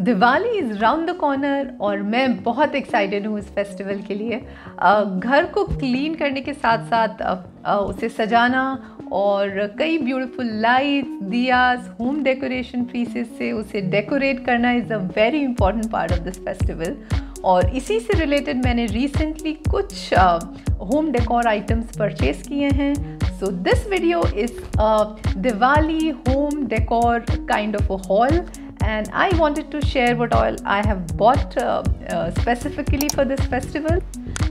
Diwali is round the corner और मैं बहुत एक्साइटेड हूँ इस फेस्टिवल के लिए। घर को क्लीन करने के साथ साथ उसे सजाना और कई beautiful lights, diyas, home decoration pieces से उसे डेकोरेट करना is a very important part of this festival. और इसी से रिलेटेड मैंने रिसेंटली कुछ होम डेकोर आइटम्स परचेज किए हैं। So this video is a Diwali home decor kind of a haul, and I wanted to share what all I have bought specifically for this festival.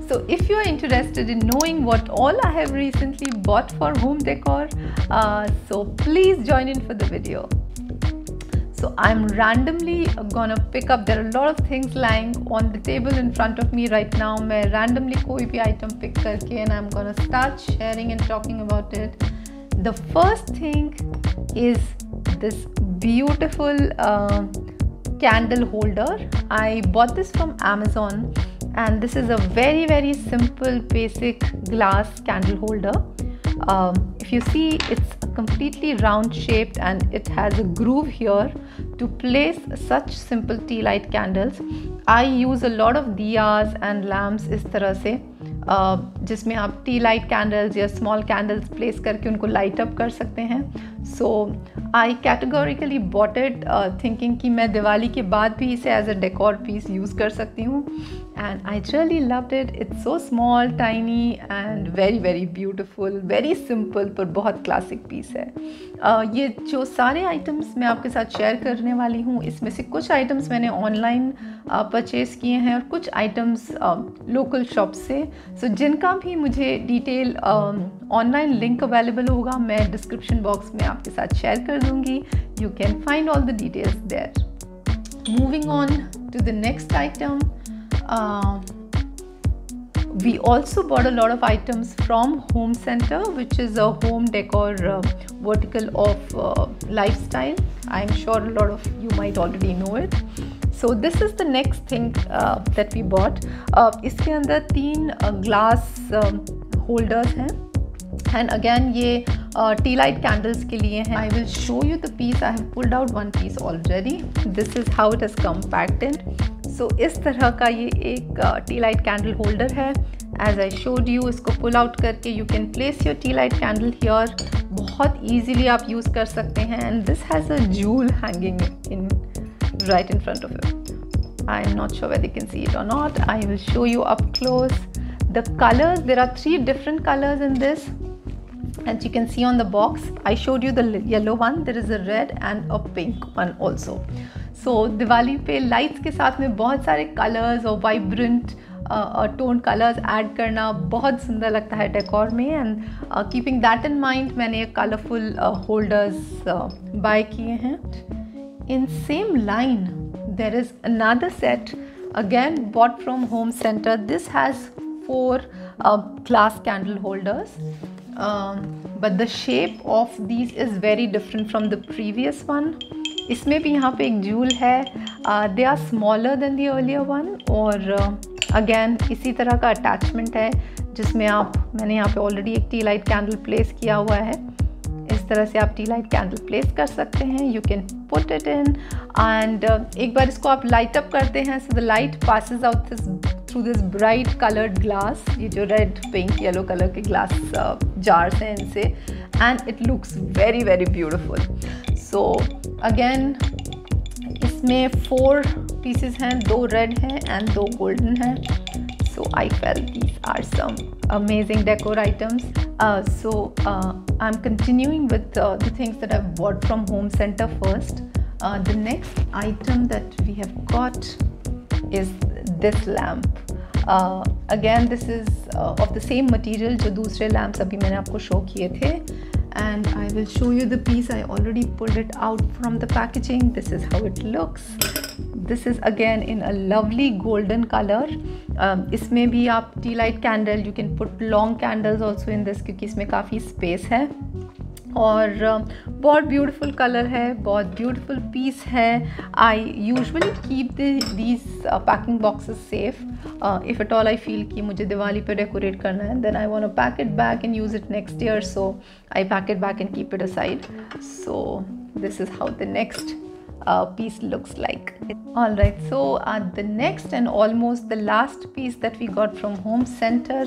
So if you are interested in knowing what all I have recently bought for home decor, so please join in for the video. So I'm randomly gonna pick up, there are a lot of things lying on the table in front of me right now. मैं randomly कोई भी item pick करके and I'm gonna start sharing and talking about it. The first thing is this beautiful candle holder. I bought this from Amazon and this is a very simple basic glass candle holder. If you see, it's completely round shaped and it has a groove here to place such simple tea light candles. I use a lot of diyas and lamps इस तरह से जिसमें आप tea light candles या small candles place करके उनको light up कर सकते हैं. So I categorically bought it thinking कि मैं दिवाली के बाद भी इसे as a decor piece use कर सकती हूँ. And I really loved it. It's so small, tiny and very beautiful, very simple पर बहुत क्लासिक पीस है. ये जो सारे आइटम्स मैं आपके साथ शेयर करने वाली हूँ, इसमें से कुछ आइटम्स मैंने ऑनलाइन परचेज़ किए हैं और कुछ आइटम्स लोकल शॉप से. सो जिनका भी मुझे डिटेल ऑनलाइन लिंक अवेलेबल होगा मैं डिस्क्रिप्शन बॉक्स में आपके साथ शेयर कर दूँगी. You can find all the details there. Moving on to the next item, we also bought a lot of items from Home Center, which is a home decor vertical of lifestyle. I'm sure a lot of you might already know it. So this is the next thing that we bought. इसके अंदर 3 glass holders हैं and again ये tea light candles के लिए हैं. I will show you the piece. I have pulled out one piece already. This is how it has come packed in. So इस तरह का ये एक टी लाइट कैंडल होल्डर है. एज आई शोड यू, इसको पुल आउट करके you can place your T light candle here. बहुत easily आप यूज़ कर सकते हैं. And this has a joule hanging in right in front of it. I'm not sure whether you can see it or not. I will show you up close. The colors, there are 3 different colors in this. As you can see on the box, I showed you the yellow one. There is a red and a pink one also. So Diwali पे lights के साथ में बहुत सारे colours और vibrant tone colours add करना बहुत सुंदर लगता है डेकोर में. And keeping that in mind मैंने कलरफुल होल्डर्स बाय किए हैं. In same line there is another set, again bought from Home Center. This has 4 glass candle holders, but the shape of these is very different from the previous one. इसमें भी यहाँ पे एक joule है. They are smaller than the earlier one और again इसी तरह का अटैचमेंट है जिसमें मैंने यहाँ पे ऑलरेडी एक टी लाइट कैंडल प्लेस किया हुआ है. इस तरह से आप टी लाइट कैंडल प्लेस कर सकते हैं. You can put it in and एक बार इसको आप लाइट अप करते हैं. So the light passes out through this bright coloured glass. ये जो रेड, पिंक, येलो कलर के ग्लास जार्स हैं इनसे, and it looks very beautiful. So again इसमें 4 पीसेस हैं, 2 रेड हैं एंड 2 गोल्डन हैं. So I felt these are some amazing decor items. I'm continuing with the things that I've bought from Home Center first. The next item that we have got is this lamp. Again this is of the same material जो दूसरे lamps अभी मैंने आपको show किए थे. And I will show you the piece. I already pulled it out from the packaging. This is how it looks. This is again in a lovely golden color. इसमें भी आप tea light candle, you can put long candles also in this क्योंकि इसमें काफ़ी space है. और बहुत beautiful colour है, बहुत ब्यूटीफुल पीस है. I usually keep these packing boxes safe. If at all I feel कि मुझे दिवाली पे डेकोरेट करना है, then I want to pack it back and use it next year. So I pack it back and keep it aside. So this is how the next piece looks like. Alright, so the next and almost the last piece that we got from Home Center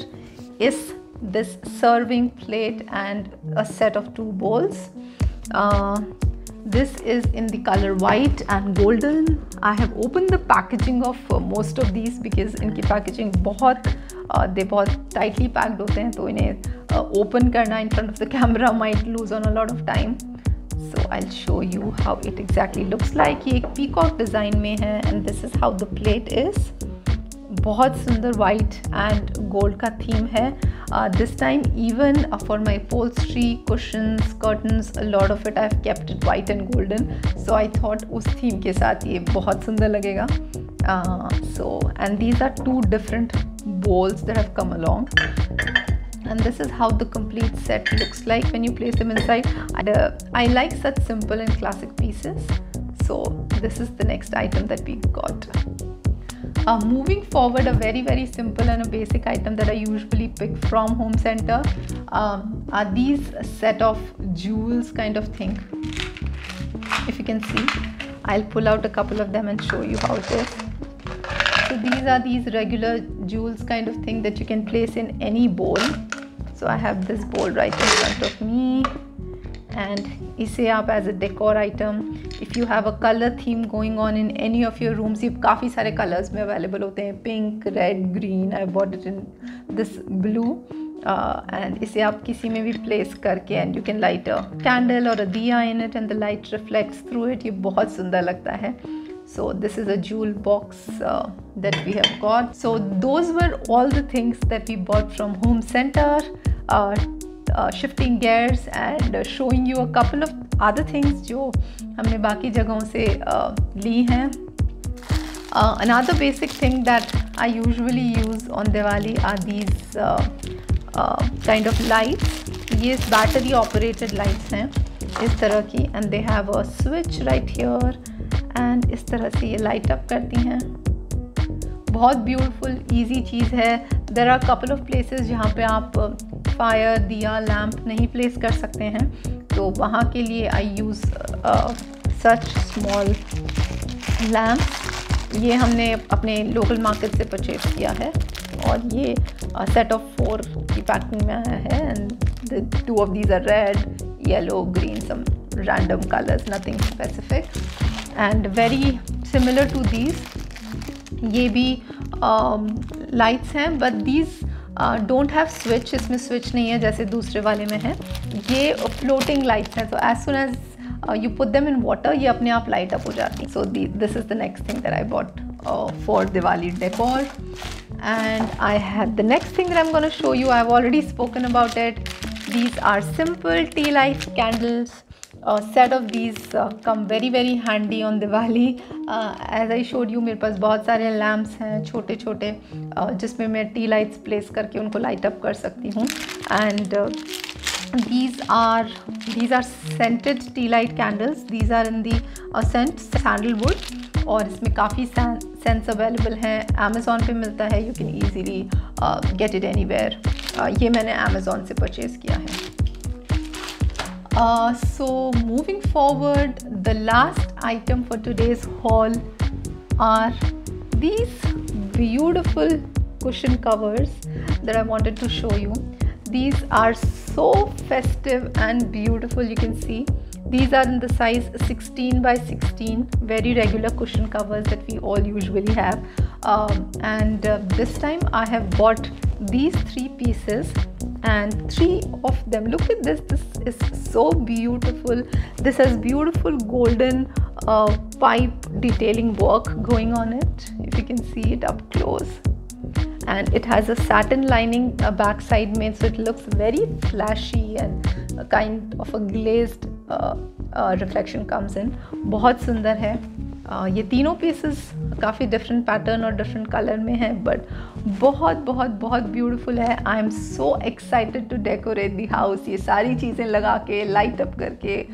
is this serving plate and a set of 2 bowls. This is in the color white and golden. I have opened the packaging of most of these because इनकी packaging बहुत tightly packed होते हैं, तो इन्हें open करना in front of the camera might lose on a lot of time. So I'll show you how it exactly looks like. ये एक peacock design में है and this is how the plate is. बहुत सुंदर white and gold का theme है. This time even for my upholstery, cushions, curtains, a lot of it I've kept it white and golden. So I thought उस theme के साथ ये बहुत सुंदर लगेगा. And these are 2 different bowls that have come along. And this is how the complete set looks like when you place them inside. I like such simple and classic pieces. So this is the next item that we got. Moving forward, a very simple and a basic item that I usually pick from Home Center are these set of jewels kind of thing. If you can see, I'll pull out a couple of them and show you how it is. So these are these regular jewels kind of thing that you can place in any bowl. So I have this bowl right in front of me, and इसे आप as a decor item, if you have a color theme going on in any of your rooms, ये काफ़ी सारे colors में available होते हैं, pink, red, green. I bought it in this blue, and इसे आप किसी में भी place करके and you can light a candle or a diya in it and the light reflects through it. ये बहुत सुंदर लगता है. So this is a jewel box that we have got. So those were all the things that we bought from Home Center. Shifting gears and showing you a couple of other things जो हमने बाकी जगहों से ली हैं. Another basic thing that I usually use on Diwali are these kind of lights. ये battery operated lights हैं इस तरह की, and they have a switch right here, and इस तरह से ये light up करती हैं. बहुत ब्यूटीफुल ईजी चीज़ है. There are couple of places जहाँ पे आप फायर, दिया, लैम्प नहीं प्लेस कर सकते हैं, तो वहाँ के लिए आई यूज़ सच स्मॉल लैम्प. ये हमने अपने लोकल मार्केट से परचेज किया है और ये सेट ऑफ 4 की पैकिंग में आया है. And the 2 of these are red, yellow, green, some random colors, nothing specific, and very similar to these. ये भी लाइट्स हैं, but these don't have switch. इसमें स्विच नहीं है जैसे दूसरे वाले में है. ये फ्लोटिंग लाइट्स हैं, तो as soon as you put them in water ये अपने आप लाइट अप हो जाती हैं. So this is the next thing that I bought for Diwali decor. And I have the next thing that I am gonna show you. I have already spoken about it. These are simple tea light candles. A set of these come very handy on Diwali. As I showed you, मेरे पास बहुत सारे lamps हैं छोटे छोटे जिसमें मैं tea lights place करके उनको light up कर सकती हूँ. And these are scented tea light candles. These are in the scent sandalwood, और इसमें काफ़ी scents available हैं. Amazon पे मिलता है. You can easily get it anywhere. ये मैंने Amazon से purchase किया है. So moving forward, the last item for today's haul are these beautiful cushion covers that I wanted to show you. These are so festive and beautiful. You can see these are in the size 16 by 16, very regular cushion covers that we all usually have. And this time I have bought these 3 pieces, and 3 of them, look at this. This is so beautiful. This has beautiful golden pipe detailing work going on it, if you can see it up close. And it has a satin lining back side में, so it looks very flashy and a kind of a glazed reflection comes in. बहुत सुंदर है. ये तीनों pieces काफ़ी different pattern और different colour में है, बट बहुत ब्यूटीफुल है. I am so excited to decorate the house. ये सारी चीज़ें लगा के लाइट अप करके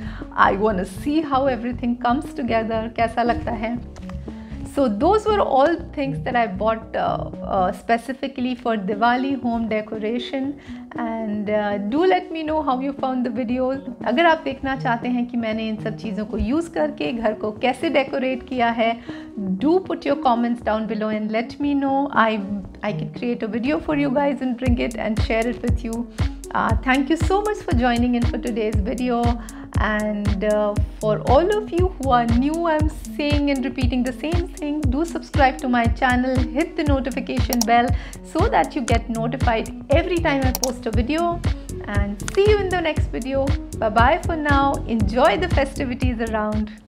I want to see how everything comes together. कैसा लगता है. So those were all things that I bought specifically for Diwali home decoration. And do let me know how you found the videos. अगर आप देखना चाहते हैं कि मैंने इन सब चीज़ों को यूज़ करके घर को कैसे डेकोरेट किया है, do put your comments down below and let me know. I can create a video for you guys and bring it and share it with you. Thank you so much for joining in for today's video. And for all of you who are new, I'm saying and repeating the same thing, do subscribe to my channel, hit the notification bell so that you get notified every time I post a video. And see you in the next video. Bye bye for now. Enjoy the festivities around.